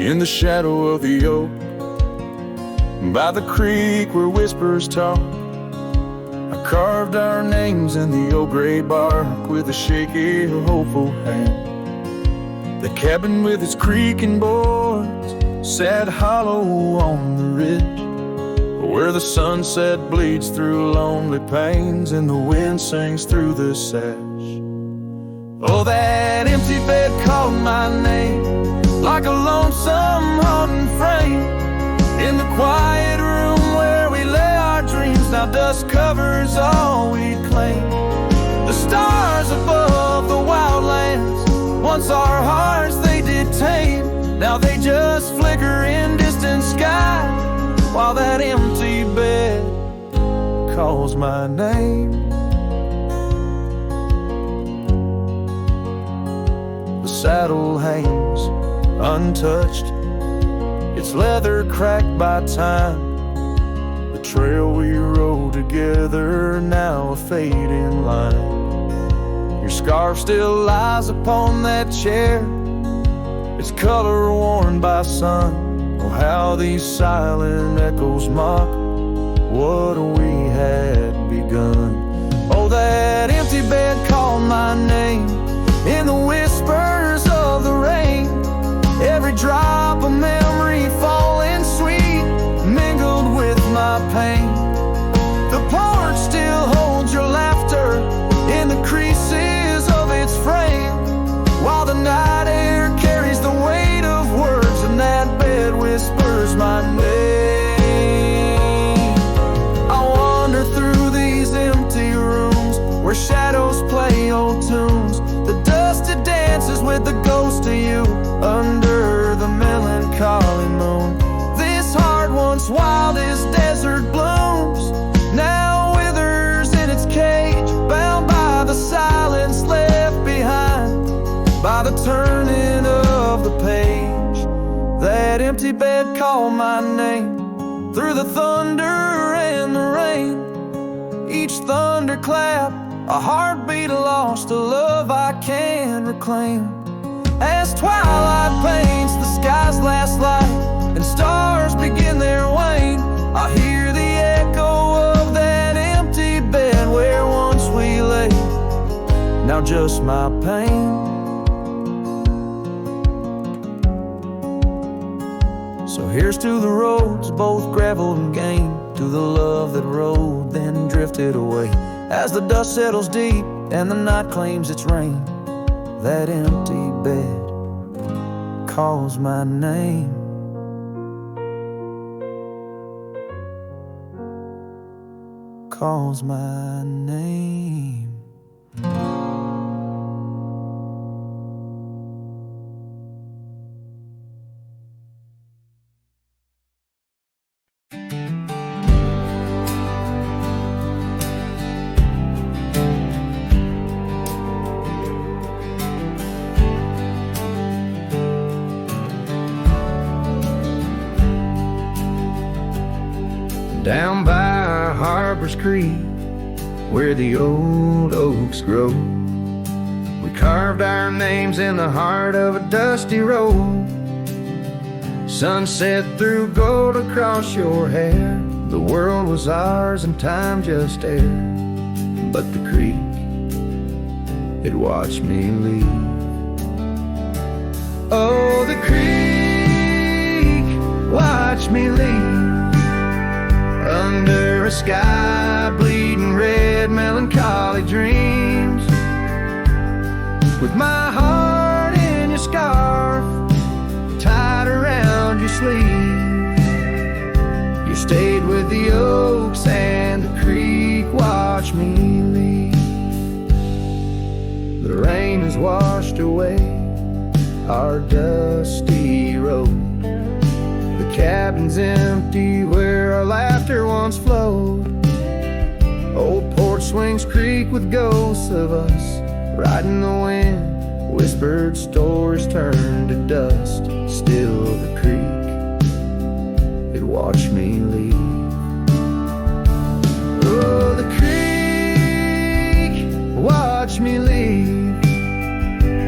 in the shadow of the oak, by the creek where whispers talk. I carved our names in the old gray bark with a shaky, hopeful hand. The cabin with its creaking boards sat hollow on the ridge, where the sunset bleeds through lonely panes and the wind sings through the sash. Oh, that empty bed called my name like a lonesome haunting frame in the quiet room where we lay our dreams. Now dust covers all we claim. The stars above the wildlands, once our hearts they did tame, now they just flicker in distant sky, while that empty bed calls my name. The saddle hangs untouched, its leather cracked by time. The trail we rode together, now a fading line. Your scarf still lies upon that chair, its color worn by sun. Oh, how these silent echoes mock what we had begun. Oh, that empty bed called my name in the whispers of the rain. Every drop of memory falling sweet, mingled with my pain. The porch still holds your laughter in the creases of its frame, while the night air carries the weight of words, and that bed whispers my name. I wander through these empty rooms where shadows play old tunes. The dusted dances with the ghost of you under the melancholy moon. This heart once wild as desert blooms, now withers in its cage, bound by the silence left behind by the turning of the page. That empty bed called my name through the thunder and the rain. Each thunderclap a heartbeat lost, a love I can't reclaim. As twilight paints the sky's last light and stars begin their wane, I hear the echo of that empty bed where once we lay. Now just my pain. So here's to the roads, both gravel and game, to the love that rode then drifted away. As the dust settles deep and the night claims its reign, that empty bed calls my name. Calls my name. Down by Harbor's Creek, where the old oaks grow, we carved our names in the heart of a dusty road. Sunset threw gold across your hair. The world was ours and time just air. But the creek, it watched me leave. Oh, the creek watched me leave. Under a sky bleeding red, melancholy dreams. With my heart in your scarf, tied around your sleeve. You stayed with the oaks and the creek watched me leave. The rain has washed away our dusty road. The cabin's empty where our laughter once flowed. Old porch swings creak with ghosts of us, riding the wind. Whispered stories turn to dust. Still the creek, it watched me leave. Oh, the creek watched me leave.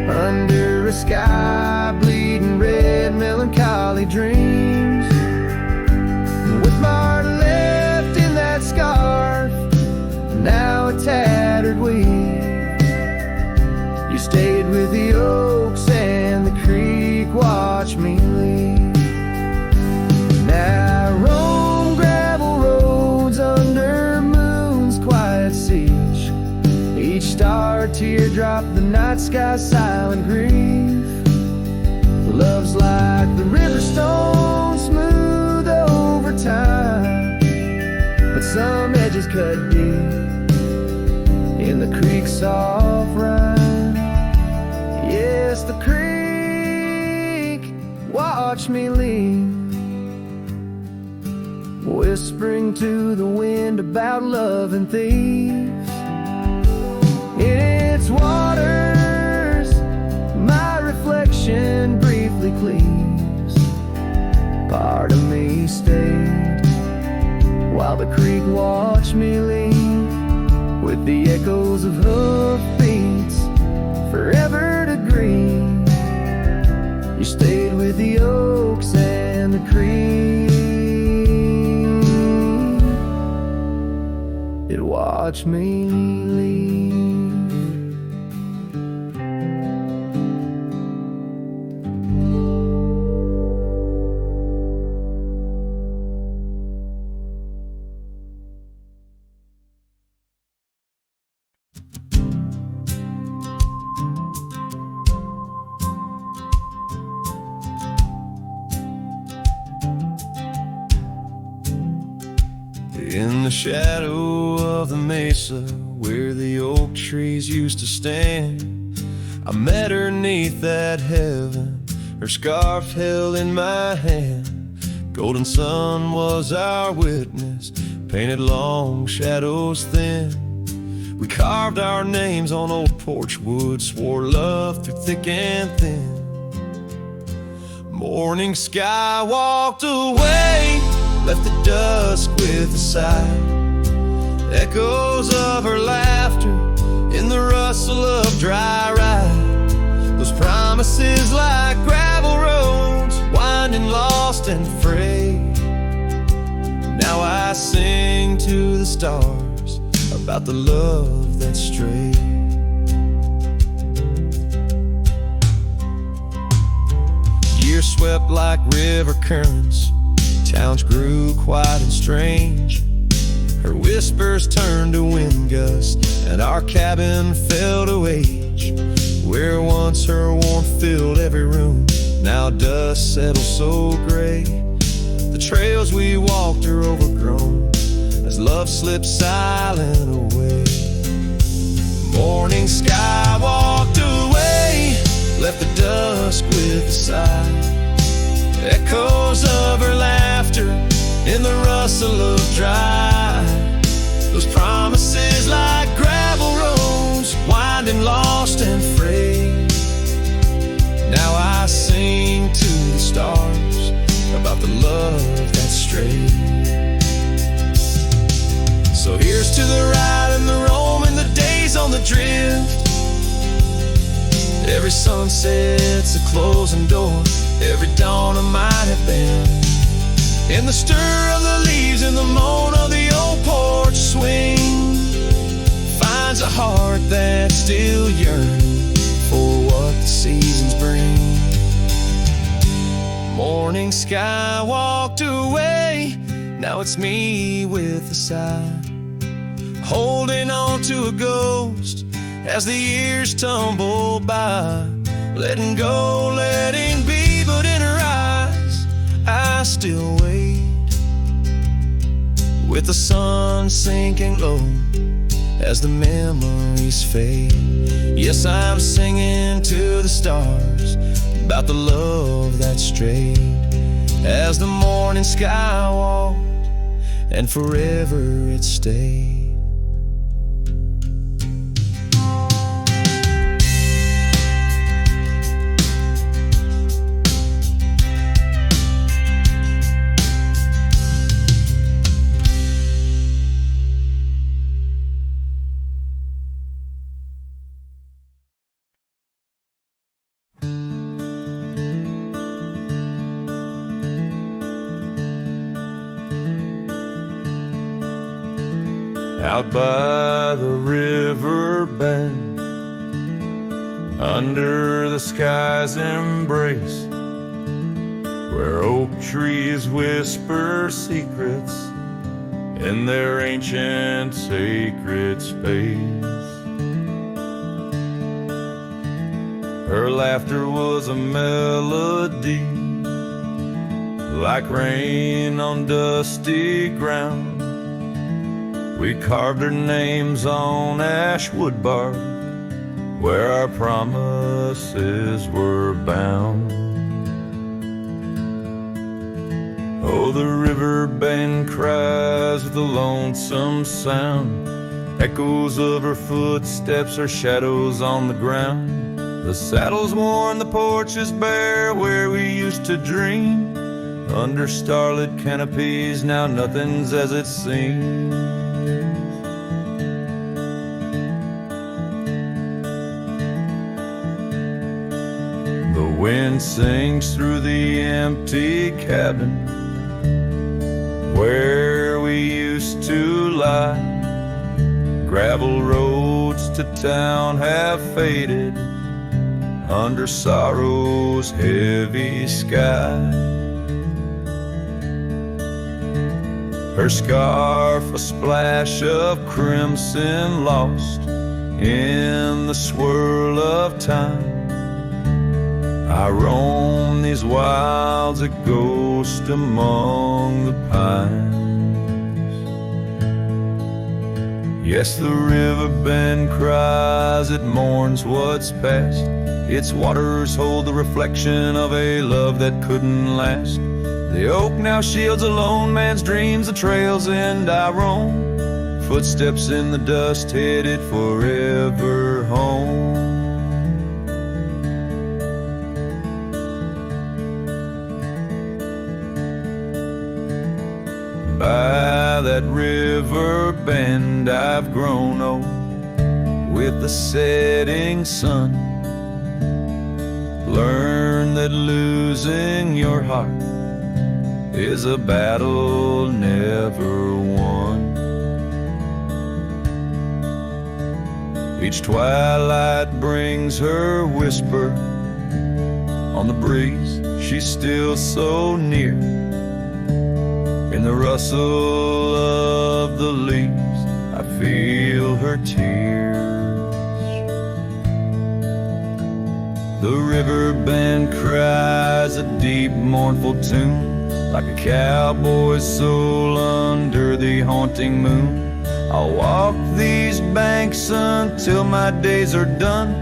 Under a sky bleeding red, melancholy night sky's silent grief. Love's like the river stone, smooth over time, but some edges cut deep in the creek's soft rhyme. Yes, the creek, watch me leave, whispering to the wind about love and thieves. In its waters, my reflection briefly cleaves. Part of me stayed while the creek watched me leave, with the echoes of hoofbeats forever to grieve. You stayed with the oaks and the creek. It watched me leave. In the shadow of the mesa where the oak trees used to stand, I met her 'neath that heaven, her scarf held in my hand. Golden sun was our witness, painted long shadows thin. We carved our names on old porch wood, swore love through thick and thin. Morning sky walked away, left the dusk with a sigh. Echoes of her laughter in the rustle of dry rye. Those promises like gravel roads, winding lost and frayed. Now I sing to the stars about the love that strayed. Years swept like river currents, towns grew quiet and strange. Her whispers turned to wind gusts, and our cabin fell to age. Where once her warmth filled every room, now dust settles so gray. The trails we walked are overgrown as love slips silent away. Morning sky walked away, left the dusk with a sigh. Echoes of her laughter in the rustle of dry. Those promises like gravel roads, winding lost and frayed. Now I sing to the stars about the love that strayed. So here's to the ride and the roam and the days on the drift. Every sunset's a closing door, every dawn I might have been. In the stir of the leaves, in the moan of the old porch swing, finds a heart that's still yearning for what the seasons bring. Morning sky walked away, now it's me with a sigh, holding on to a ghost as the years tumble by. Letting go, letting be, but in her eyes I still wait. With the sun sinking low as the memories fade. Yes, I'm singing to the stars about the love that strayed. As the morning sky walked and forever it stayed. Out by the river bend, under the sky's embrace, where oak trees whisper secrets in their ancient sacred space. Her laughter was a melody, like rain on dusty ground. We carved our names on ash wood bark, where our promises were bound. Oh, the river bend cries with a lonesome sound, echoes of her footsteps are shadows on the ground. The saddle's worn, the porch is bare, where we used to dream. Under starlit canopies, now nothing's as it seems. The wind sings through the empty cabin, where we used to lie. Gravel roads to town have faded under sorrow's heavy sky. Her scarf a splash of crimson lost in the swirl of time. I roam these wilds a ghost among the pines. Yes, the river bend cries, it mourns what's past. Its waters hold the reflection of a love that couldn't last. The oak now shields a lone man's dreams, the trail's end I roam. Footsteps in the dust headed forever home. By that river bend I've grown old with the setting sun. Learn that losing your heart is a battle never won. Each twilight brings her whisper on the breeze. She's still so near. In the rustle of the leaves, I feel her tears. The river bend cries a deep, mournful tune, like a cowboy's soul under the haunting moon. I'll walk these banks until my days are done,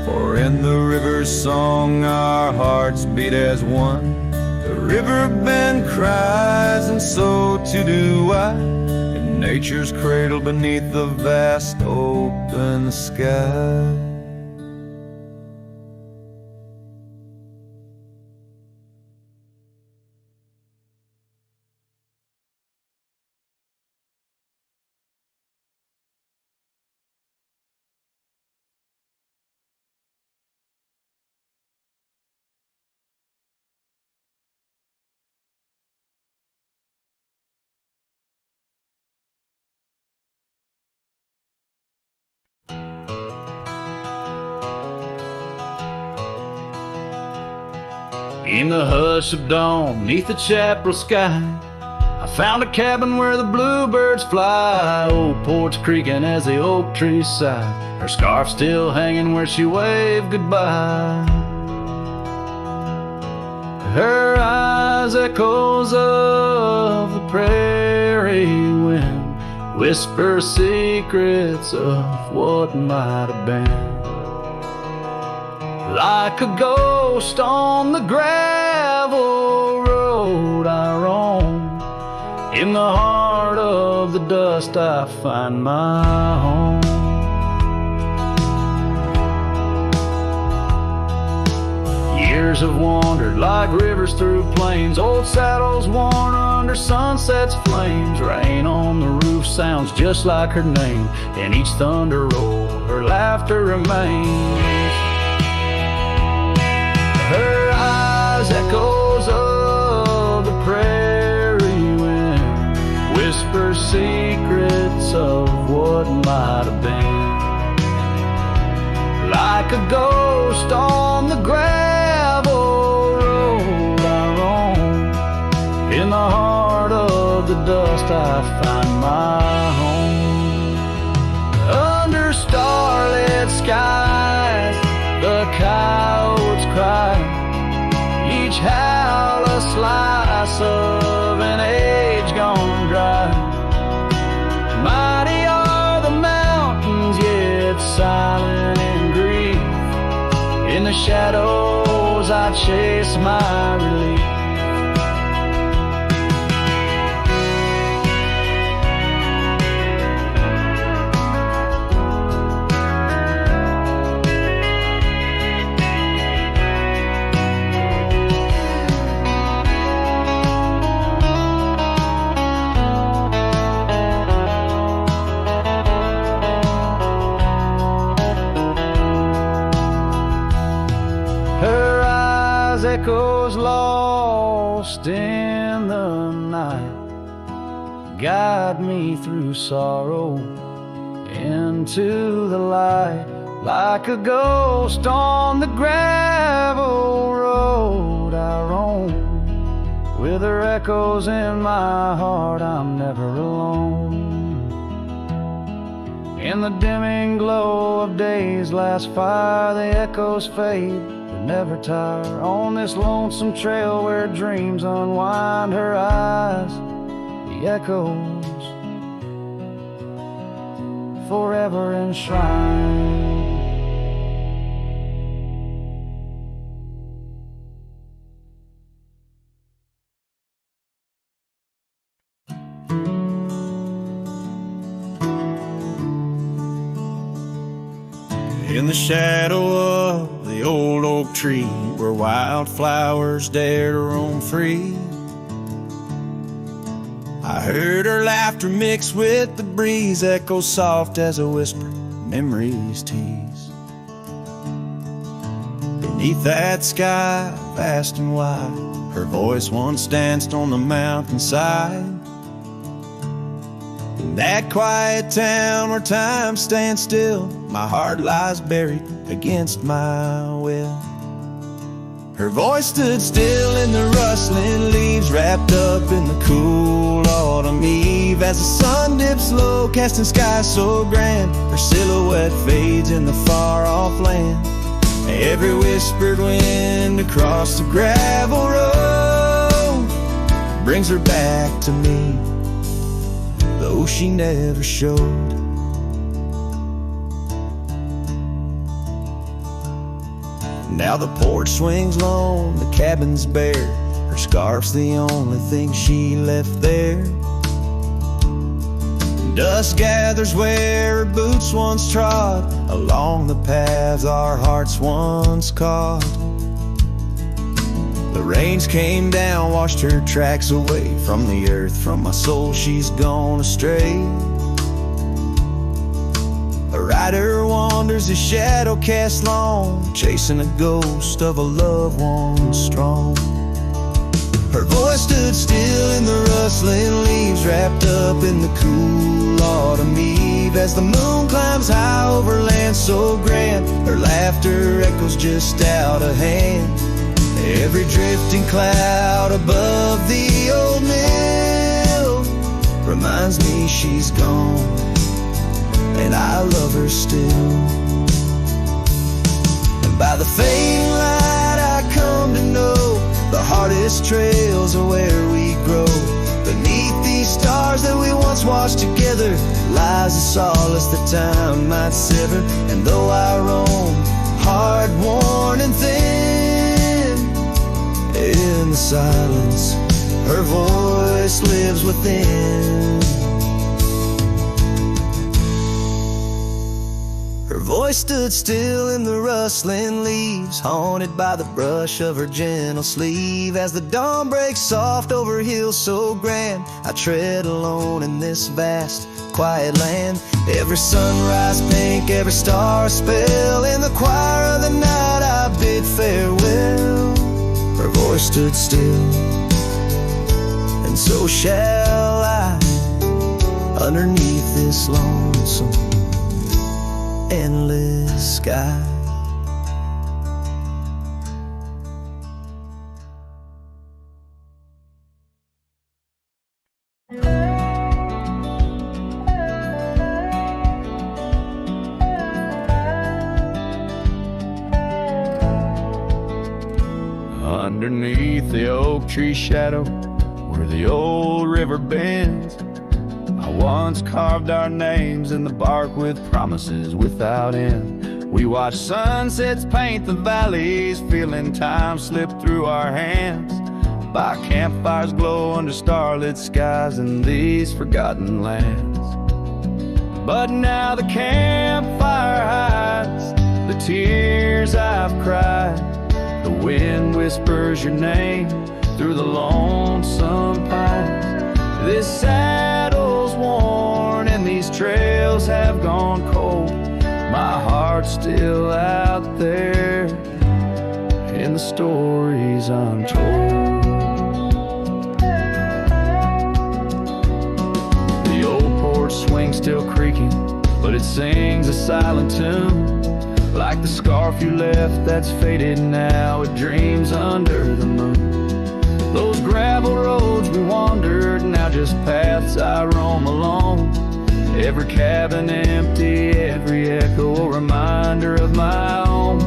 for in the river's song our hearts beat as one. The river bend cries, and so too do I, in nature's cradle beneath the vast open sky. In the hush of dawn, neath the chapel sky, I found a cabin where the bluebirds fly. Old porch creaking as the oak trees sigh, her scarf still hanging where she waved goodbye. Her eyes echoes of the prairie wind, whisper secrets of what might have been. Like a ghost on the gravel road I roam, in the heart of the dust I find my home. Years have wandered like rivers through plains, old saddles worn under sunset's flames. Rain on the roof sounds just like her name, in each thunder roll her laughter remains. Her eyes echoes of the prairie wind, whisper secrets of what might have been. Like a ghost on the gravel road I roam, in the heart of the dust I find my home. Under starlit skies, the coyotes cry, each howl a slice of an age gone dry. Mighty are the mountains, yet silent in grief. In the shadows I chase my relief. Echoes lost in the night, guide me through sorrow into the light, like a ghost on the gravel road I roam. With her echoes in my heart, I'm never alone. In the dimming glow of day's last fire, the echoes fade, never tire. On this lonesome trail where dreams unwind her eyes, the echoes forever enshrined. In the shadow of the old oak tree, where wildflowers dare to roam free, I heard her laughter mix with the breeze, echo soft as a whisper, memories tease. Beneath that sky, vast and wide, her voice once danced on the mountainside. In that quiet town where time stands still, my heart lies buried against my will. Her voice stood still in the rustling leaves, wrapped up in the cool autumn eve. As the sun dips low, casting skies so grand, her silhouette fades in the far-off land. Every whispered wind across the gravel road brings her back to me, though she never showed. Now the porch swings lone, the cabin's bare, her scarf's the only thing she left there. Dust gathers where her boots once trod, along the paths our hearts once caught. The rains came down, washed her tracks away from the earth, from my soul she's gone astray. A rider wanders, his shadow cast long, chasing a ghost of a loved one strong. Her voice stood still in the rustling leaves, wrapped up in the cool autumn eve. As the moon climbs high over land so grand, her laughter echoes just out of hand. Every drifting cloud above the old mill reminds me she's gone, and I love her still. And by the fading light I come to know, the hardest trails are where we grow. Beneath these stars that we once watched together lies a solace that time might sever. And though I roam, hard, worn and thin, in the silence her voice lives within. Her voice stood still in the rustling leaves, haunted by the brush of her gentle sleeve. As the dawn breaks soft over hills so grand, I tread alone in this vast, quiet land. Every sunrise pink, every star a spell. In the choir of the night I bid farewell. Her voice stood still, and so shall I, underneath this lonesome endless sky. underneath the oak tree shadow where the old river bends. I once carved our names in the bark with promises without end. We watched sunsets paint the valleys, feeling time slip through our hands. By campfires glow under starlit skies in these forgotten lands. But now the campfire hides the tears I've cried. The wind whispers your name through the lonesome pines. This saddle's worn and these trails have gone cold. My heart's still out there in the stories untold. The old porch swing still creaking, but it sings a silent tune. Like the scarf you left that's faded now, it dreams under the moon. Those gravel roads we wandered, now just paths I roam alone. Every cabin empty, every echo a reminder of my own.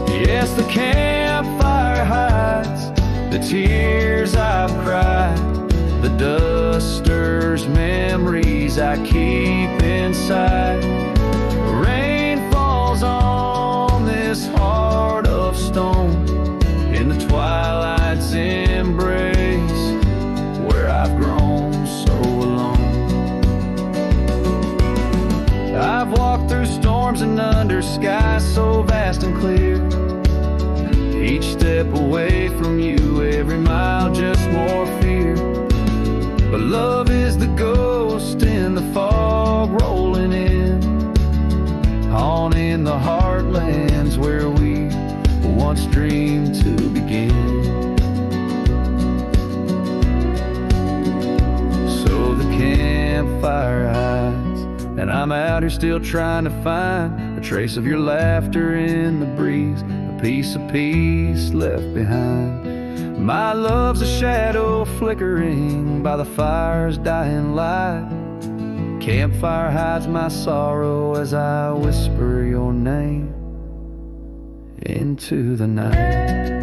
Yes, the campfire hides the tears I've cried. The dust stirs memories I keep inside. Rain falls on this heart of stone in the twilight's embrace where I've grown so alone. I've walked through storms and under skies so vast and clear. Each step away from you, every mile just more fear. But love is the ghost in the fog rolling in, on in the heartlands where we once dreamed to begin. So the campfire hides, and I'm out here still trying to find a trace of your laughter in the breeze, a piece of peace left behind. My love's a shadow flickering by the fire's dying light. Campfire hides my sorrow as I whisper your name into the night.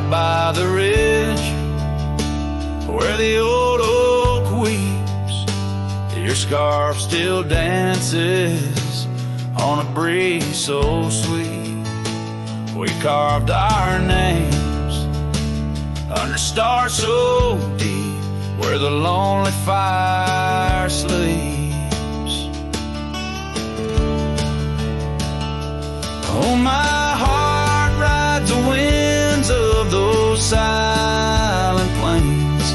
By the ridge where the old oak weeps, your scarf still dances on a breeze so sweet. We carved our names under stars so deep where the lonely fire sleeps. Oh, my heart rides the winds of those silent plains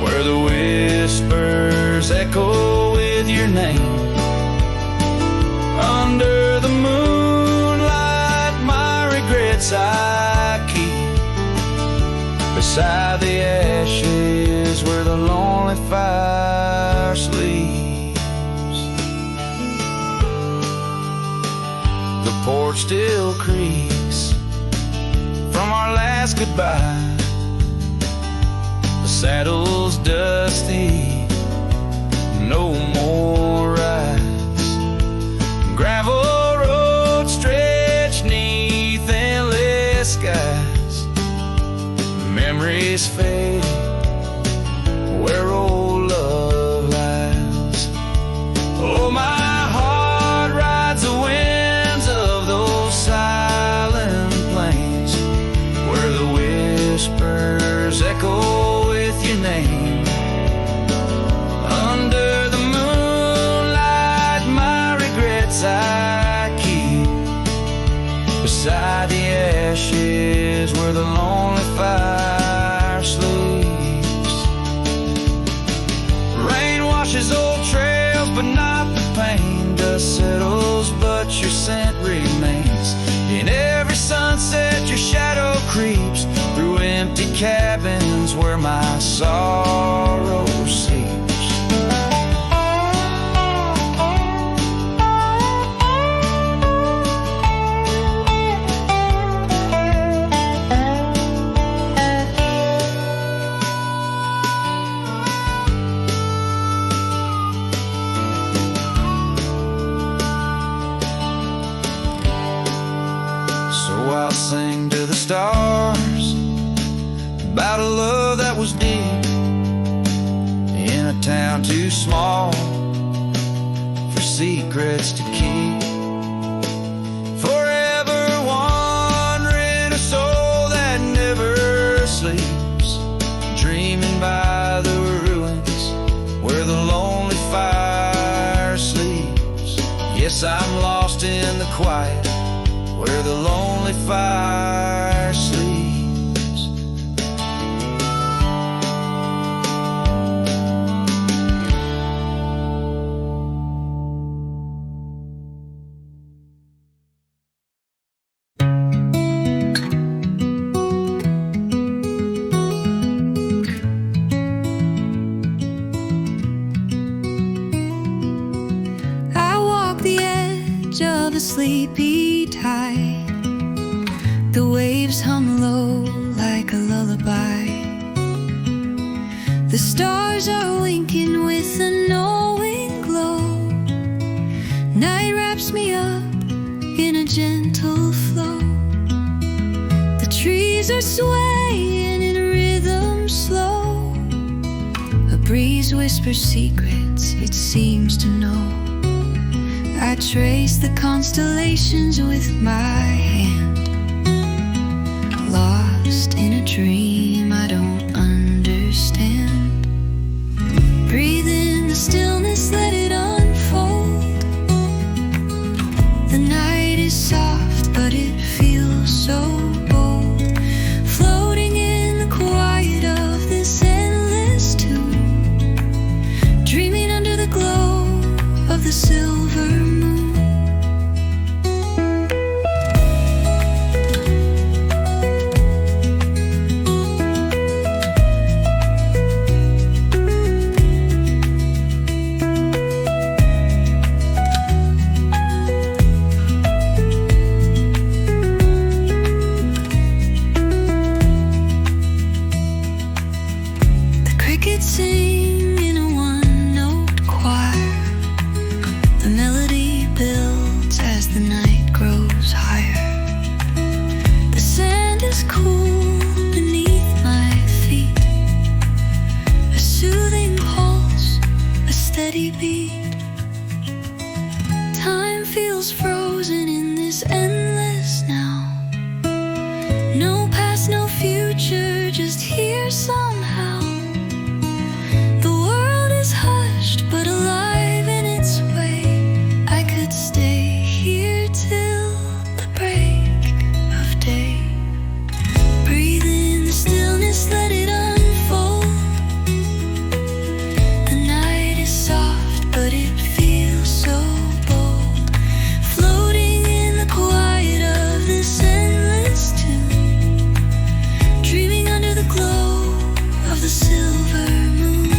where the whispers echo with your name. Under the moonlight, my regrets I keep beside the ashes where the lonely fire sleeps. The porch still creaks from our last goodbye. The saddle's dusty, no more rides. Gravel roads stretch neath endless skies. Memories fade where old love lies. Oh, my heart rides the winds of those silent plains where the whispers echo with your name. Under the moonlight, my regrets I keep beside the ashes where the lonely fire sleeps. Rain washes old trails, but not the pain. Dust settles, but your scent remains in every sunset cabins where my sorrow sleeps. I'll sing to the stars about a love that was deep in a town too small for secrets to keep. Forever wandering, a soul that never sleeps, dreaming by the ruins where the lonely fire sleeps. Yes, I'm lost in the quiet where the lonely fire sleeps. I walk the edge of a sleepy tide. The waves hum low like a lullaby. The stars are winking with a knowing glow. Night wraps me up in a gentle flow. The trees are swaying in rhythm slow. A breeze whispers secrets it seems to know. I trace the constellations with my hand. Lost in a dream I don't understand. Breathe in the stillness, let it unfold. The night is soft, but it feels so bold. Floating in the quiet of this endless tune, dreaming under the glow of the silver moon. Sing in a one-note choir. The melody builds as the night grows higher. The sand is cool beneath my feet. A soothing pulse, a steady beat. Time feels frozen in this endless now. No past, no future, just here somehow. Hushed but alive in its way. I could stay here till the break of day. Breathe in the stillness, let it unfold. The night is soft but it feels so bold. Floating in the quiet of this endless tune, dreaming under the glow of the silver moon.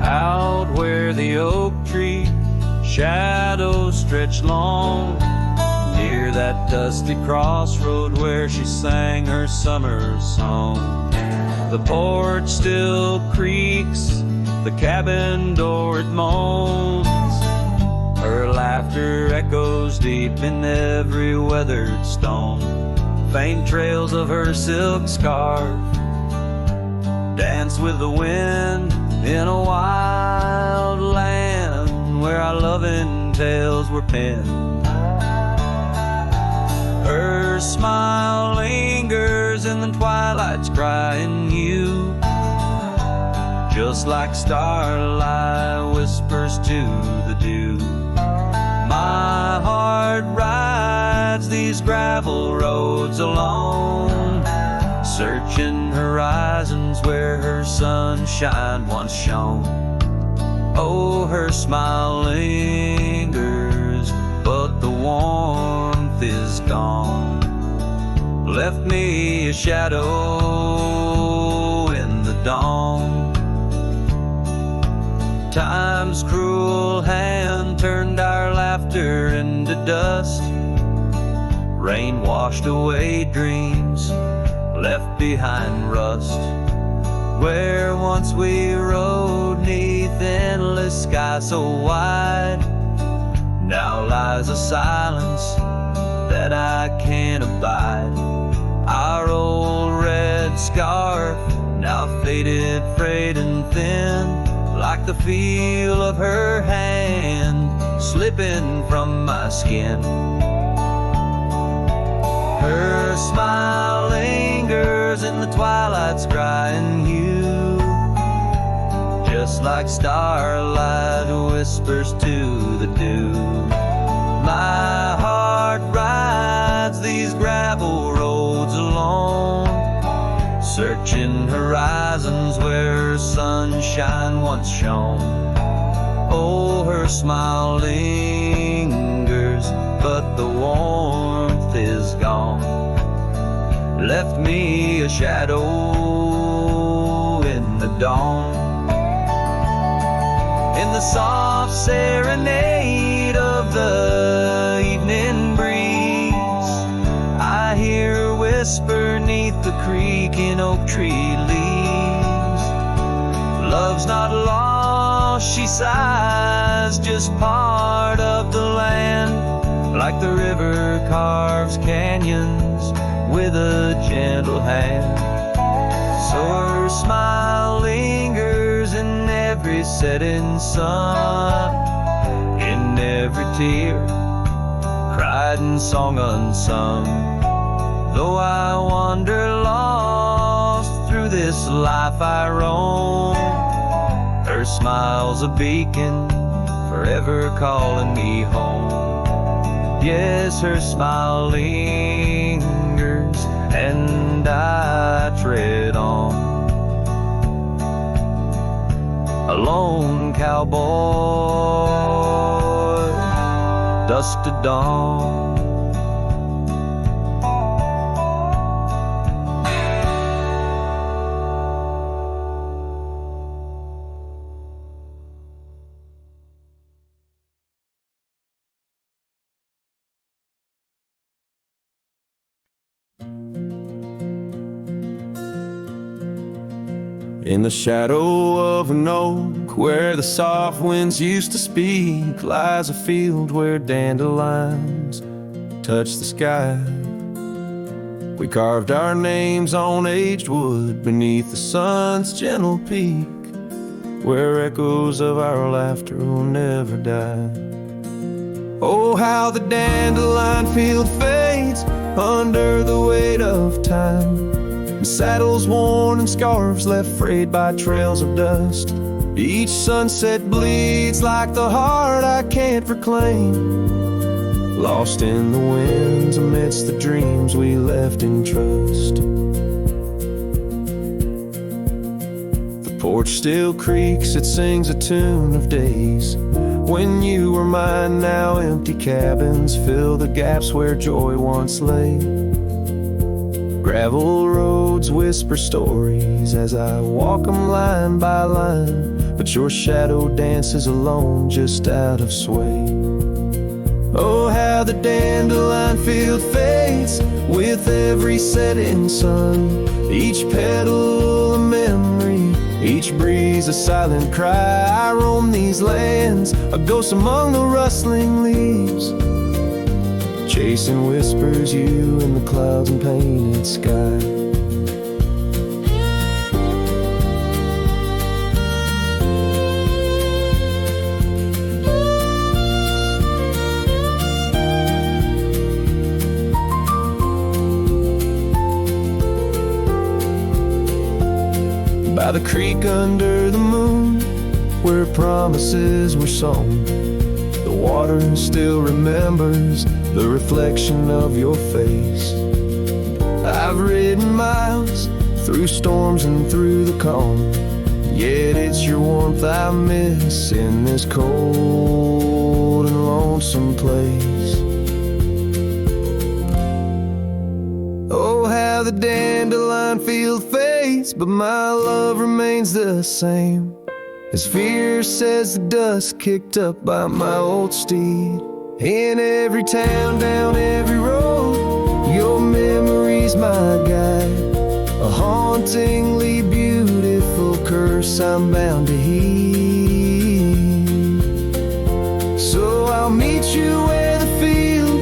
Out where the oak tree shadows stretch long, near that dusty crossroad where she sang her summer song. The porch still creaks the cabin door it moans. Her laughter echoes deep in every weathered stone. Faint trails of her silk scarf dance with the wind in a wild land where our loving tales were penned. Her smile lingers in the twilight's crying hue, just like starlight whispers to the dew. My heart rides these gravel roads alone, searching horizons where her sunshine once shone. Oh, her smile lingers, but the warmth is gone. Left me a shadow in the dawn. Time's cruel hand turned our laughter into dust. Rain washed away dreams, left behind rust. Where once we rode neath endless sky so wide, now lies a silence that I can't abide. Our old red scarf, now faded, frayed and thin, like the feel of her hand slipping from my skin. Her smile lingers in the twilight's crying hue, just like starlight whispers to the dew. My heart rides these gravel roads alone, searching horizons where sunshine once shone. Oh, her smile lingers, but the warmth is gone. Left me a shadow in the dawn. In the soft serenade of the evening breeze, I hear her whisper neath the creaking oak tree leaves. Love's not lost, she sighs, just part of the land. Like the river carves canyons with a gentle hand, so her smile lingers in every setting sun, in every tear cried and song unsung. Though I wander lost through this life I roam, her smile's a beacon forever calling me home. Yes, her smile lingers and I tread on. A lone cowboy, dusk to dawn. In the shadow of an oak, where the soft winds used to speak, lies a field where dandelions touch the sky. We carved our names on aged wood beneath the sun's gentle peak, where echoes of our laughter will never die. Oh, how the dandelion field fades under the weight of time, and saddles worn and scarves left frayed by trails of dust. Each sunset bleeds like the heart I can't reclaim, lost in the winds amidst the dreams we left in trust. The porch still creaks, it sings a tune of days when you were mine. Now empty cabins fill the gaps where joy once lay. Gravel roads whisper stories as I walk them line by line, but your shadow dances alone just out of sway. Oh, how the dandelion field fades with every setting sun, each petal a memory Each breeze a silent cry. I roam these lands, a ghost among the rustling leaves, chasing whispers, you in the clouds and painted sky. By the creek under the moon, where promises were sown, the water still remembers the reflection of your face. I've ridden miles through storms and through the calm, yet it's your warmth I miss in this cold and lonesome place. Oh, how the dandelion field fades, but my love remains the same, as fierce as the dust kicked up by my old steed. In every town, down every road, your memory's my guide, a hauntingly beautiful curse I'm bound to heed. So I'll meet you where the field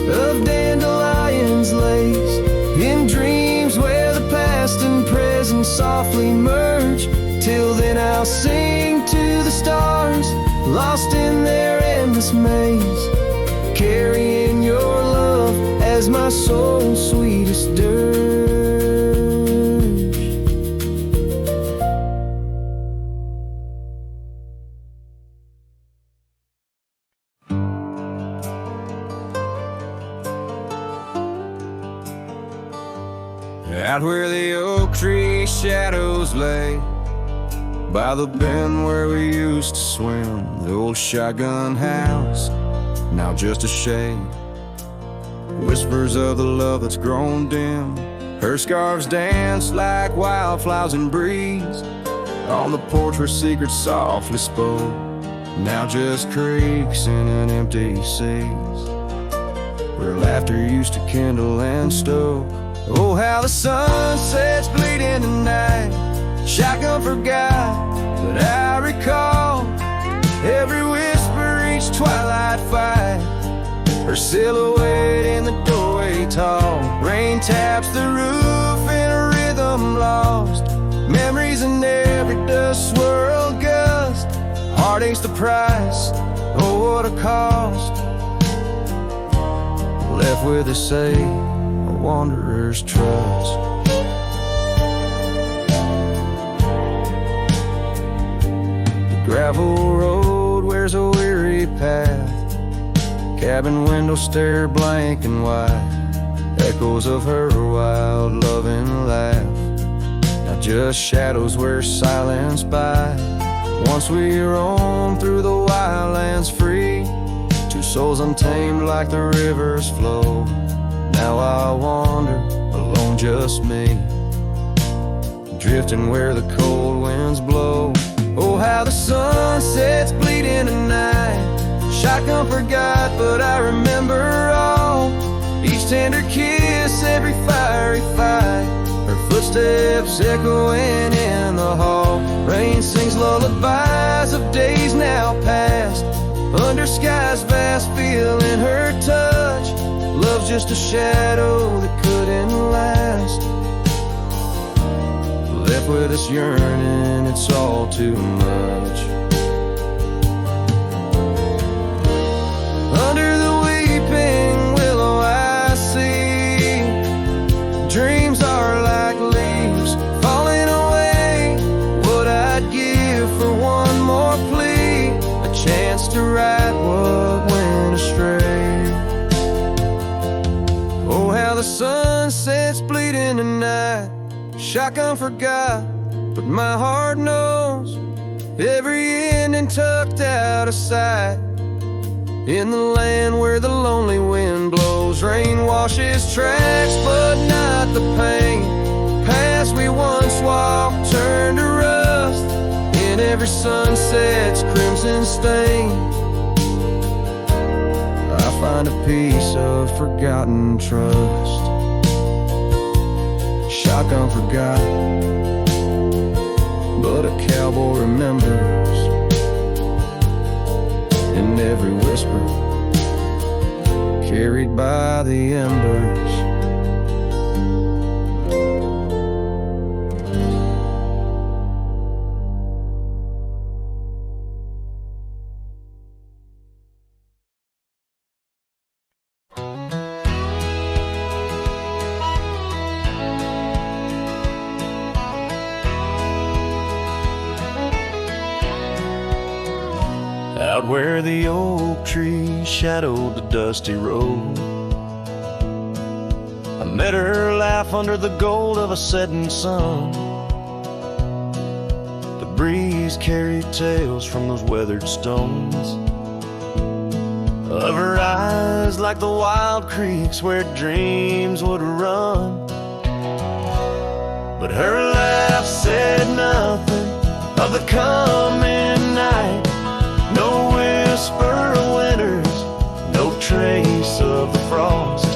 of dandelions lays, in dreams where the past and present softly merge. Till then I'll sing to the stars, lost in their endless maze, carrying your love as my soul's sweetest dirge. Out where the oak tree shadows lay, by the bend where we used to swim, the old shotgun house, now just a shade. Whispers of the love that's grown dim, her scarves dance like wildflowers in breeze. On the porch where secrets softly spoke, now just creaks in an empty seas, where laughter used to kindle and stoke. Oh, how the sunsets bleed in the night, shotgun forgot, but I recall every whisper, each twilight fight, her silhouette in the doorway tall. Rain taps the roof in a rhythm lost, memories in every dust swirled gust. Heartache's the price, oh what a cost, left with a say, a wanderer's trust. Gravel road wears a weary path, cabin windows stare blank and white, echoes of her wild loving laugh, now just shadows where silence by. Once we roam through the wildlands free, two souls untamed like the river's flow. Now I wander alone, just me, drifting where the cold winds blow. Oh, how the sunsets bleed in the night, shotgun forgot, but I remember all, each tender kiss, every fiery fight, her footsteps echoing in the hall. Rain sings lullabies of days now past, under skies vast, feeling her touch. Love's just a shadow that couldn't last, left with us yearning, it's all too much. Under the weeping willow I see, dreams are like leaves falling away. What I'd give for one more plea, a chance to right what went astray. Oh, how the sunsets bleed in the night, shotgun forgot, but my heart knows every ending tucked out of sight. In the land where the lonely wind blows, rain washes tracks, but not the pain. Paths we once walked turn to rust, in every sunset's crimson stain. I find a piece of forgotten trust. Shotgun forgot, but a cowboy remembers in every whisper carried by the embers. Out where the oak tree shadowed the dusty road, I met her laugh under the gold of a setting sun. The breeze carried tales from those weathered stones of her eyes, like the wild creeks where dreams would run. But her laugh said nothing of the coming night. No whisper of winters, no trace of the frost.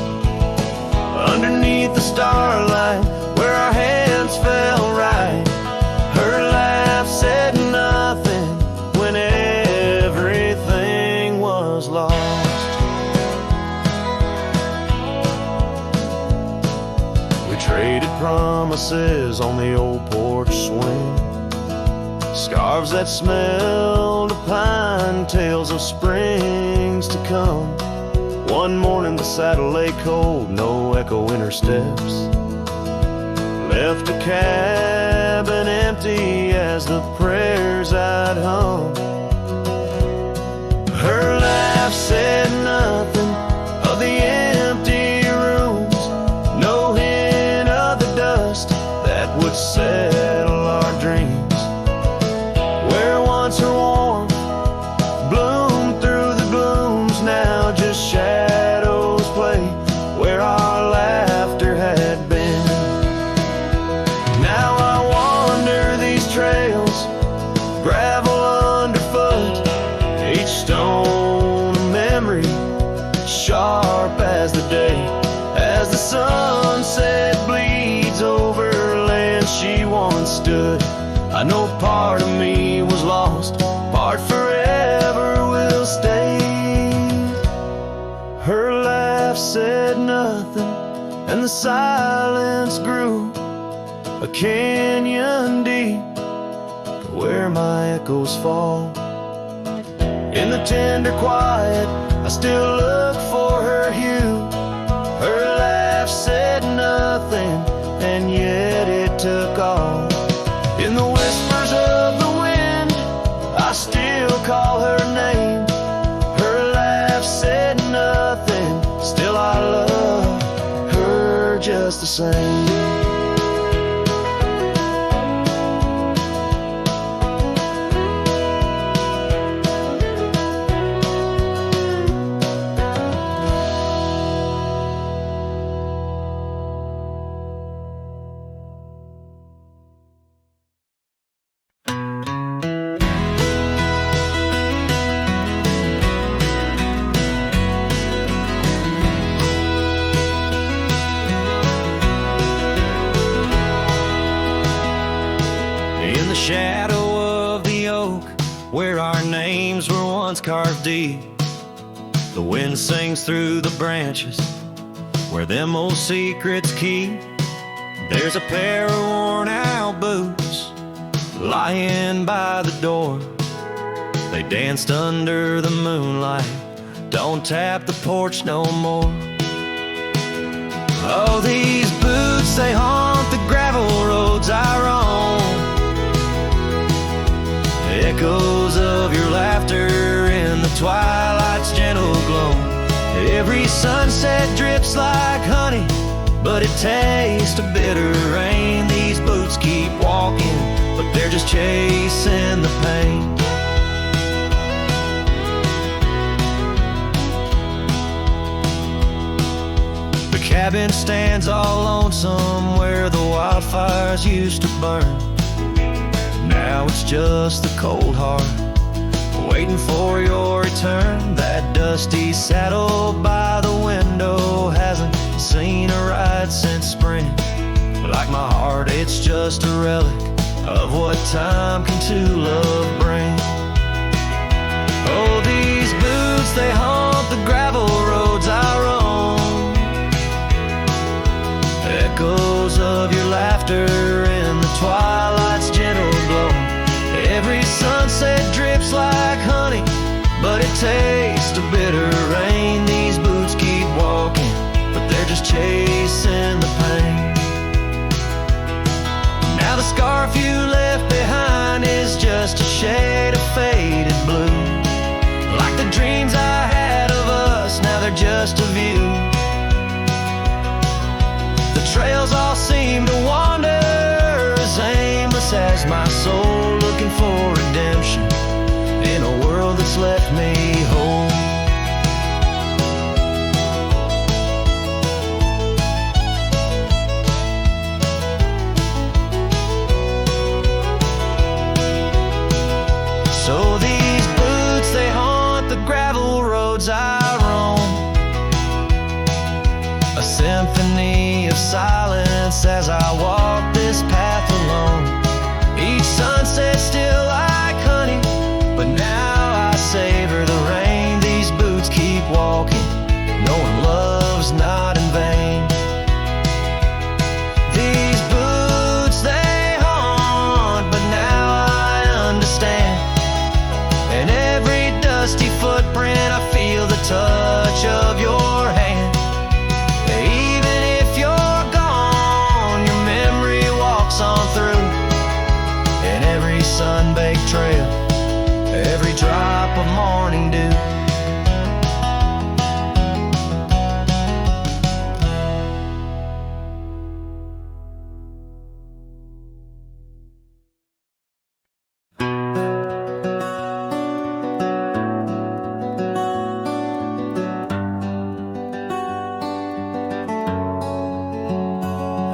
Underneath the starlight, where our hands fell right, her laugh said nothing when everything was lost. We traded promises on the old porch swing, scarves that smelled of pine, tales of springs to come. One morning the saddle lay cold, no echo in her steps, left a cabin empty as the prayers I'd hung. Her laugh said nothing of the empty rooms, no hint of the dust that would settle our dreams. Her warmth bloomed through the glooms, now just shadows play where our laughter had been. Now I wander these trails, gravel underfoot, each stone a memory, sharp as the day, as the sunset bleeds over land she once stood. I know part of me was lost, part forever will stay. Her laugh said nothing, and the silence grew a canyon deep where my echoes fall. In the tender quiet, I still look for her hue. Her laugh said nothing, and yet it took all. In the whispers of the wind, I still call her name. Her laugh said nothing, still I love her just the same. Carved deep, the wind sings through the branches where them old secrets keep. There's a pair of worn out boots lying by the door. They danced under the moonlight, don't tap the porch no more. Oh, these boots, they haunt the gravel roads I roam, echoes of your laughter in the twilight's gentle glow. Every sunset drips like honey, but it tastes of bitter rain. These boots keep walking, but they're just chasing the pain. The cabin stands all lonesome where the wildfires used to burn. Now it's just the cold heart waiting for your return. That dusty saddle by the window hasn't seen a ride since spring. Like my heart, it's just a relic of what time can true love bring. Oh, these boots, they haunt the gravel roads I roam, echoes of your laughter in the twilight's gentle glow. Every sunset drips like honey, but it tastes of bitter rain. These boots keep walking, but they're just chasing the pain. Now the scarf you left behind is just a shade of faded blue. Like the dreams I had of us, now they're just a view. The trails all seem to wander, as aimless as my soul, looking for redemption in a world that's left me whole. So these boots, they haunt the gravel roads I roam, a symphony of silence as I walk this path alone. Each sunset still like honey, but now I savor the rain. These boots keep walking, knowing love's not in vain. These boots, they haunt, but now I understand. In every dusty footprint I feel the touch of your hand. Even if you're gone, your memory walks on through. In every sun-baked trail, every drop of morning dew.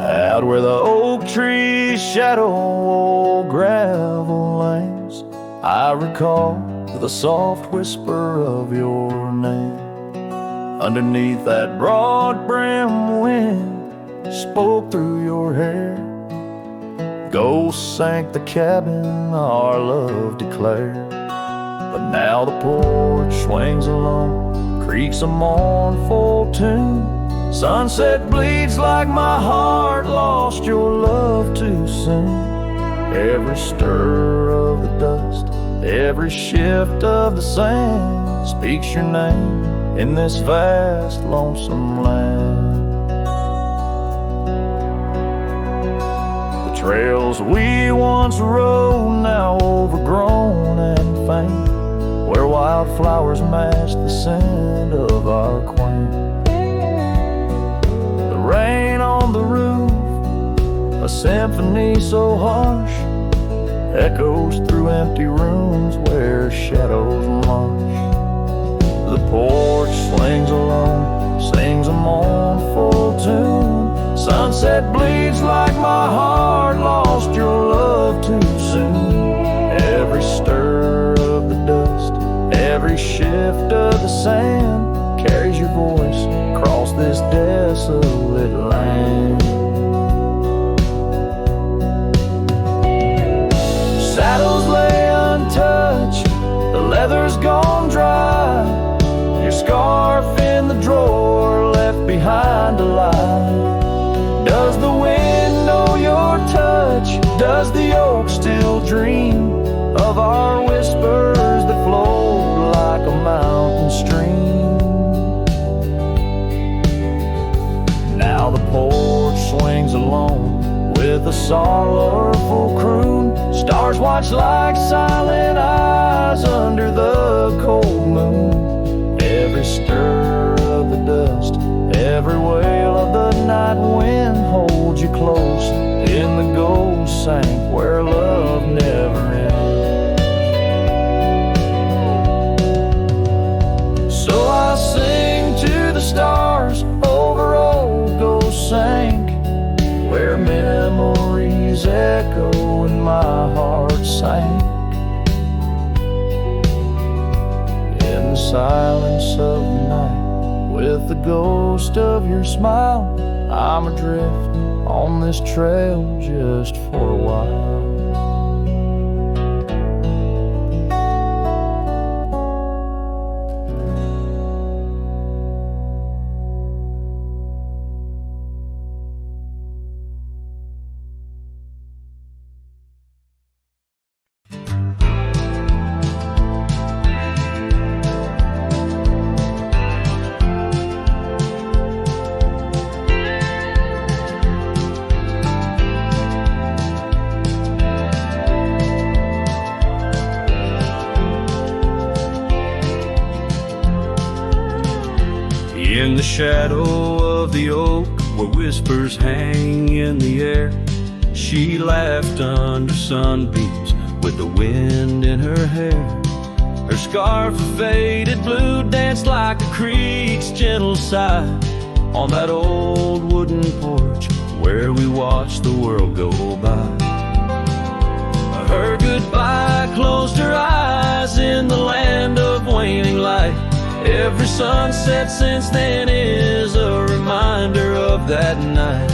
Out where the oak trees shadow old gravel lanes, I recall the soft whisper of your name. Underneath that broad brim wind spoke through your hair. Ghosts sank the cabin our love declared. But now the porch swings alone, creaks a mournful tune. Sunset bleeds like my heart lost your love too soon. Every stir of the dust, every shift of the sand speaks your name in this vast, lonesome land. The trails we once rode, now overgrown and faint, where wildflowers match the scent of our quaint. Rain on the roof, a symphony so harsh, echoes through empty rooms where shadows lunch. The porch swings alone, sings a mournful tune. Sunset bleeds like my heart lost your love too soon. Every stir of the dust, every shift of the sand carries your voice across this desolate land. Saddles lay untouched, the leather's gone dry, your scarf in the drawer left behind alive. Does the wind know your touch? Does the oak still dream of our whispers that flowed like a mountain stream? Now the porch swings alone with a sorrowful croon. Stars watch like silent eyes under the cold moon. Every stir of the dust, every wail of the night wind holds you close in the gold sank where love never ends. So I sing to the stars over old ghost sank, where memories echo and my heart sank. In the silence of the night, with the ghost of your smile, I'm adrift on this trail just for a while. In the shadow of the oak, where whispers hang in the air, she laughed under sunbeams with the wind in her hair. Her scarf of faded blue danced like a creek's gentle sigh on that old wooden porch where we watched the world go by. Her goodbye closed her eyes in the land of waning light. Every sunset since then is a reminder of that night.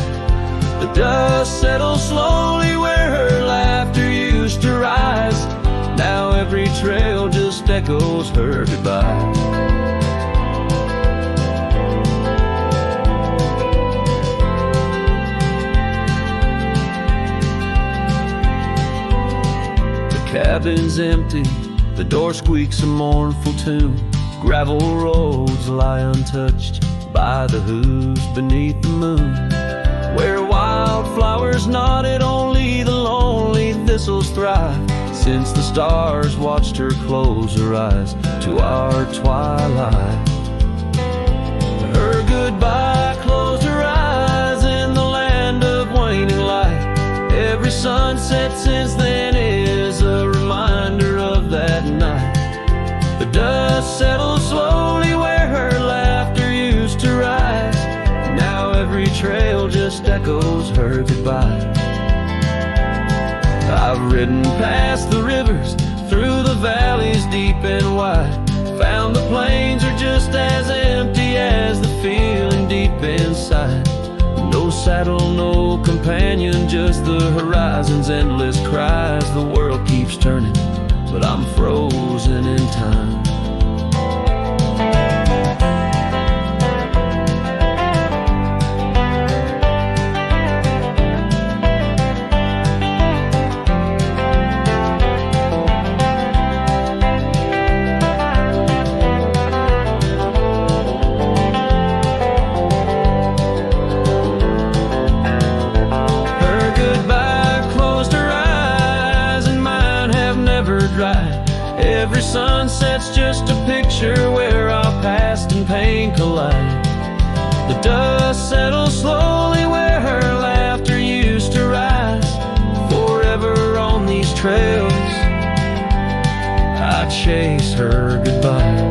The dust settles slowly where her laughter used to rise. Now every trail just echoes her goodbye. The cabin's empty, the door squeaks a mournful tune. Gravel roads lie untouched by the hooves beneath the moon. Where wildflowers nodded, only the lonely thistles thrive, since the stars watched her close her eyes to our twilight. Her goodbye closed her eyes in the land of waning light. Every sunset since then is a reminder of that night. The dust settles slowly where her laughter used to rise. Now every trail just echoes her goodbye. I've ridden past the rivers, through the valleys deep and wide, found the plains are just as empty as the feeling deep inside. No saddle, no companion, just the horizon's endless cries. The world keeps turning, but I'm frozen in time. Every sunset's just a picture where our past and pain collide. The dust settles slowly where her laughter used to rise. Forever on these trails, I chase her goodbye.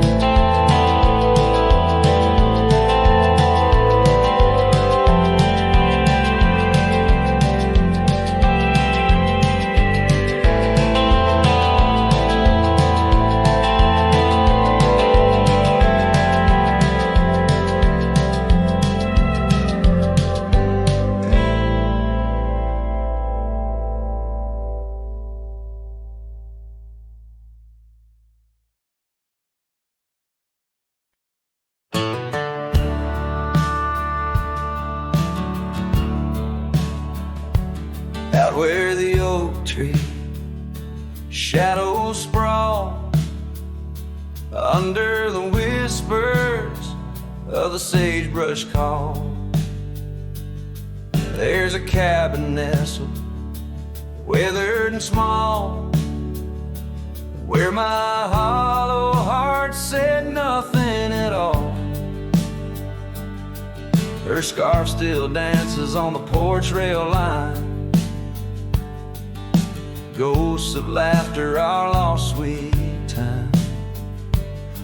Out where the oak tree shadows sprawl, under the whispers of the sagebrush call, there's a cabin nestled, weathered and small, where my hollow heart said nothing at all. Her scarf still dances on the porch rail line, ghosts of laughter, our lost sweet time.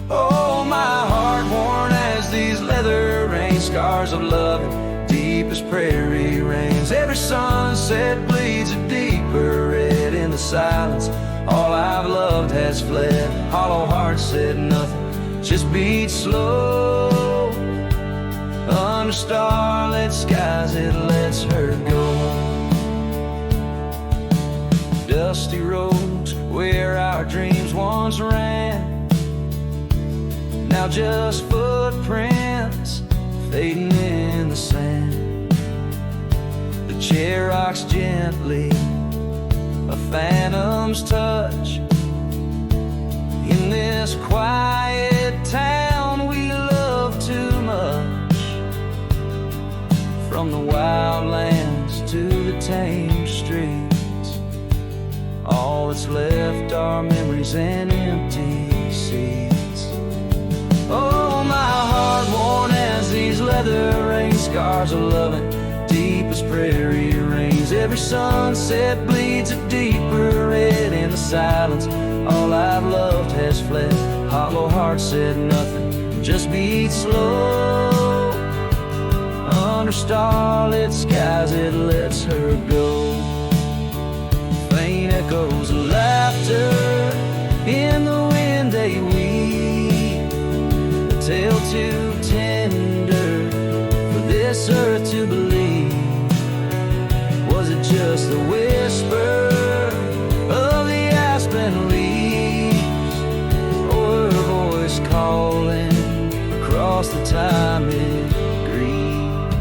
Oh, my heart worn as these leather rain scars of love, deep as prairie rains. Every sunset bleeds a deeper red in the silence. All I've loved has fled. Hollow heart said nothing, just beat slow. Under starlit skies it lets her go. Dusty roads where our dreams once ran, now just footprints fading in the sand. The chair rocks gently, a phantom's touch. In this quiet town we love too much, from the wildlands to the tame streets. All that's left are memories and empty seats. Oh, my heart worn as weather, rain scars of loving, deep as prairie rains. Every sunset bleeds a deeper red in the silence. All I've loved has fled. Hollow heart said nothing, just beat slow. Under starlit skies it lets her go. Faint echoes of laughter in the wind they weep. A tale too tender for this earth to believe. Was it just the whisper of the aspen leaves, or her voice calling across the time-it grief?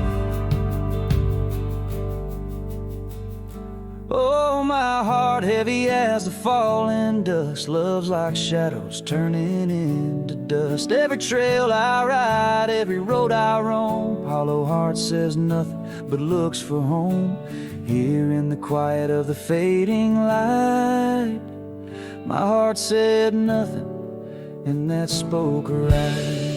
Oh, my heart heavy as the falling dust. Love's like shadows turning into dust. Every trail I ride, every road I roam, hollow heart says nothing but looks for home. Here in the quiet of the fading light, my heart said nothing, and that spoke right.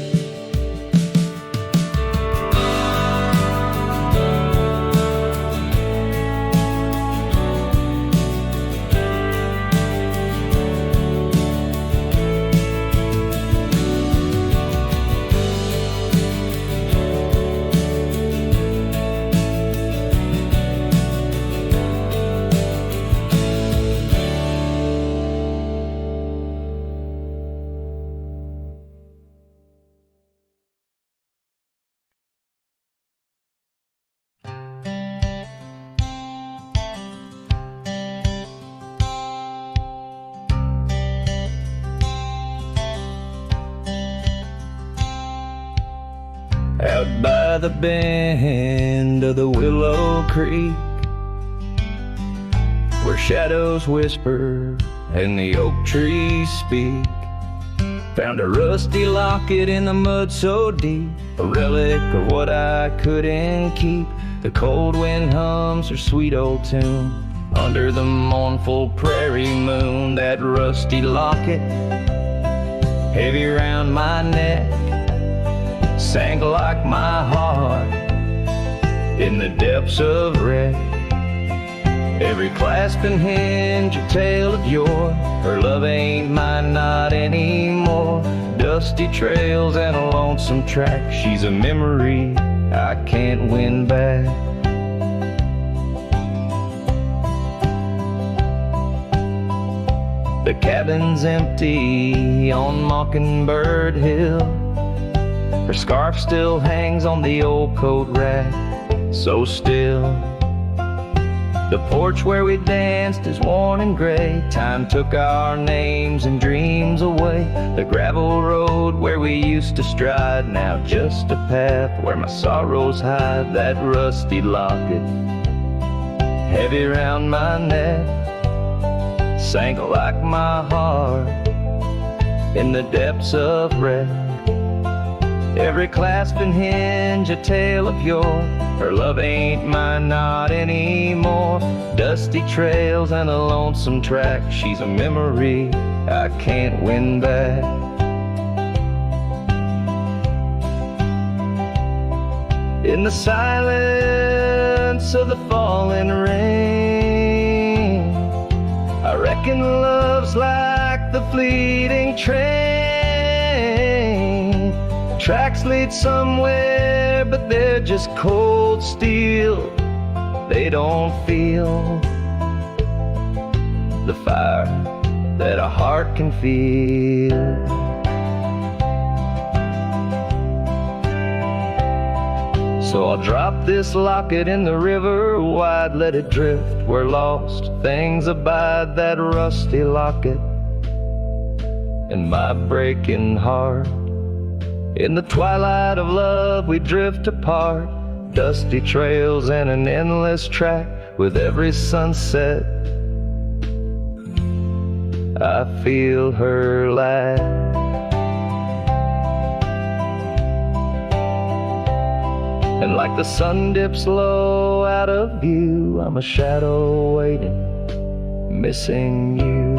Out by the bend of the Willow Creek, where shadows whisper and the oak trees speak, found a rusty locket in the mud so deep, a relic of what I couldn't keep. The cold wind hums her sweet old tune under the mournful prairie moon. That rusty locket, heavy round my neck, sank like my heart in the depths of wreck. Every clasp and hinge a tale of yore. Her love ain't mine, not anymore. Dusty trails and a lonesome track. She's a memory I can't win back. The cabin's empty on Mockingbird Hill. Her scarf still hangs on the old coat rack, so still. The porch where we danced is worn and gray. Time took our names and dreams away. The gravel road where we used to stride, now just a path where my sorrows hide. That rusty locket, heavy round my neck, sank like my heart in the depths of wreck. Every clasp and hinge a tale of yore. Her love ain't mine, not anymore. Dusty trails and a lonesome track. She's a memory I can't win back. In the silence of the falling rain, I reckon love's like the fleeting train. Tracks lead somewhere, but they're just cold steel. They don't feel the fire that a heart can feel. So I'll drop this locket in the river wide, let it drift where lost things abide. That rusty locket in my breaking heart. In the twilight of love we drift apart. Dusty trails and an endless track. With every sunset I feel her laugh. And like the sun dips low out of view, I'm a shadow waiting, missing you.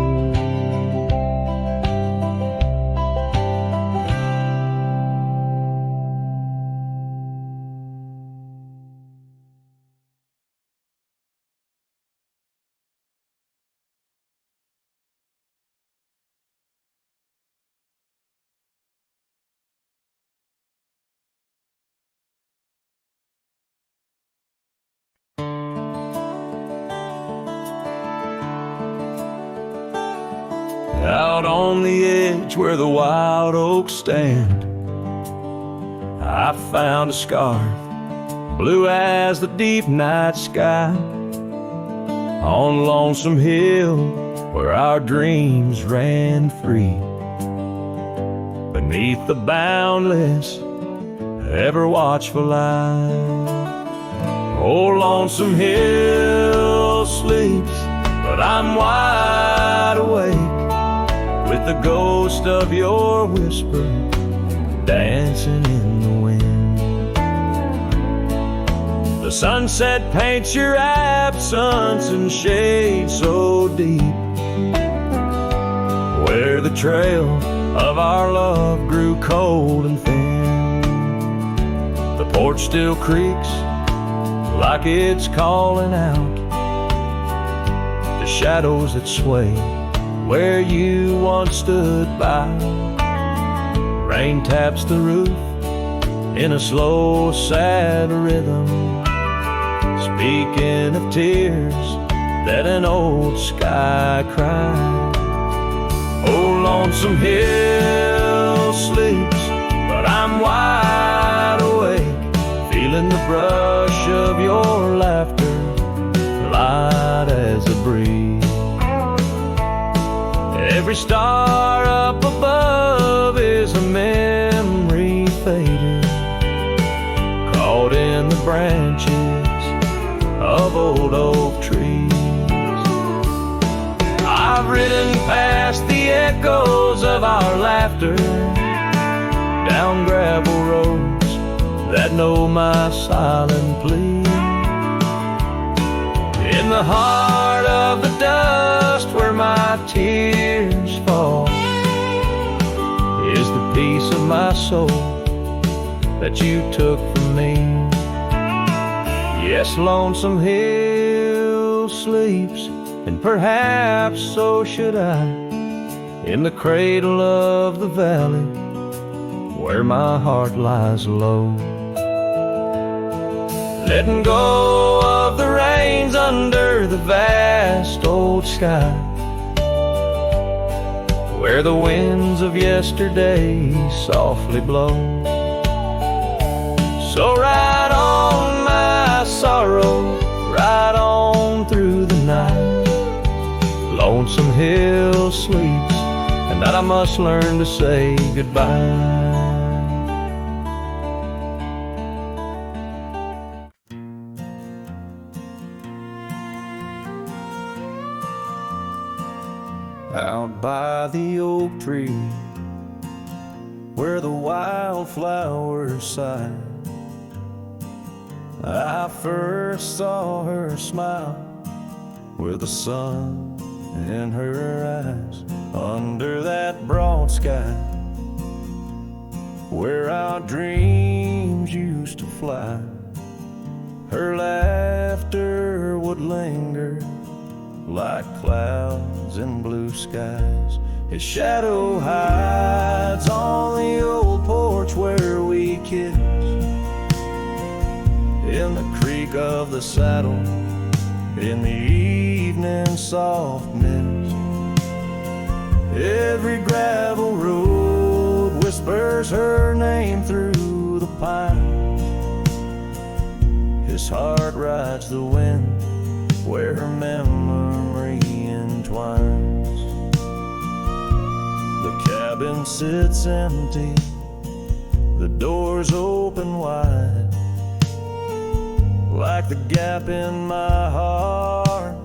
Out on the edge where the wild oaks stand, I found a scarf, blue as the deep night sky, on Lonesome Hill where our dreams ran free, beneath the boundless, ever watchful eye. Oh, Lonesome Hill sleeps, but I'm wide awake, with the ghost of your whisper dancing in the wind. The sunset paints your absence in shade so deep, where the trail of our love grew cold and thin. The porch still creaks like it's calling out, the shadows that sway where you once stood by. Rain taps the roof in a slow, sad rhythm, speaking of tears that an old sky cried. Oh, Lonesome Hill sleeps, but I'm wide awake, feeling the brush of your laughter, light as a breeze. Every star up above is a memory faded, caught in the branches of old oak trees. I've ridden past the echoes of our laughter, down gravel roads that know my silent plea. In the heart of the dust where my tears fall is the piece of my soul that you took from me. Yes, Lonesome Hill sleeps, and perhaps so should I, in the cradle of the valley where my heart lies low, letting go of the reins under the vast old sky, where the winds of yesterday softly blow. So ride on, my sorrow, ride on through the night. Lonesome Hill sleeps, and I must learn to say goodbye. Out by the oak tree, where the wildflowers sigh, I first saw her smile with the sun in her eyes, under that broad sky where our dreams used to fly. Her laughter would linger like clouds in blue skies. His shadow hides on the old porch where we kissed, in the creak of the saddle, in the evening soft mist. Every gravel road whispers her name through the pines. His heart rides the wind where her memory entwines. The cabin sits empty, the doors open wide, like the gap in my heart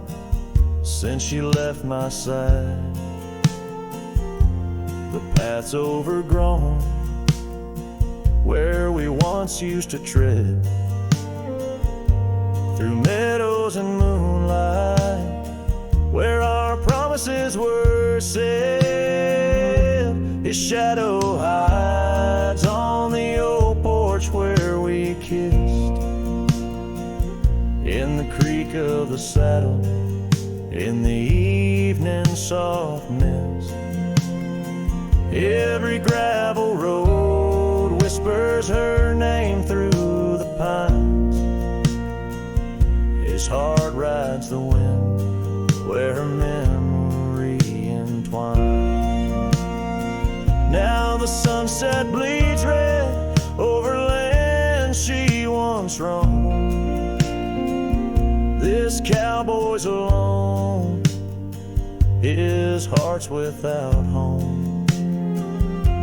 since she left my side. The path's overgrown where we once used to tread, through meadows and moonlight where our promises were said. His shadow hides on the old porch where we kissed, in the creak of the saddle, in the evening soft mist. Every gravel road whispers her name through the pines. His heart rides the wind where her memory entwines. This cowboy's alone, his heart's without home.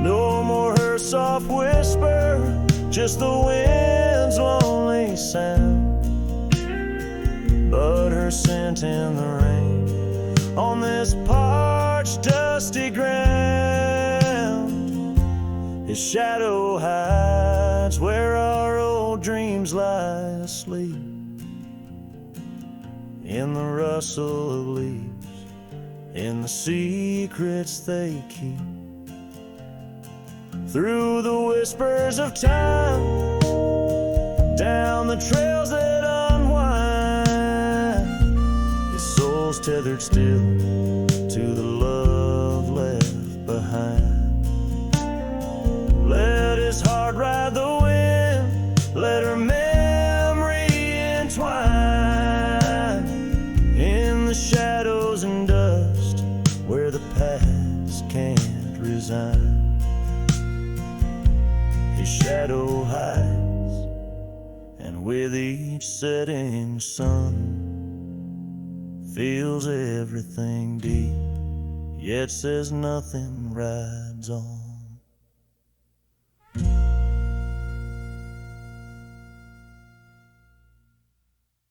No more her soft whisper, just the wind's lonely sound. But her scent in the rain on this parched, dusty ground. His shadow hides where our old dreams lie asleep, in the rustle of leaves, in the secrets they keep. Through the whispers of time, down the trails that unwind, his soul's tethered still to the love left behind. Let his heart ride the wind, let her memory entwine in the shadows and dust where the past can't resign. His shadow hides, and with each setting sun, feels everything deep, yet says nothing rides on.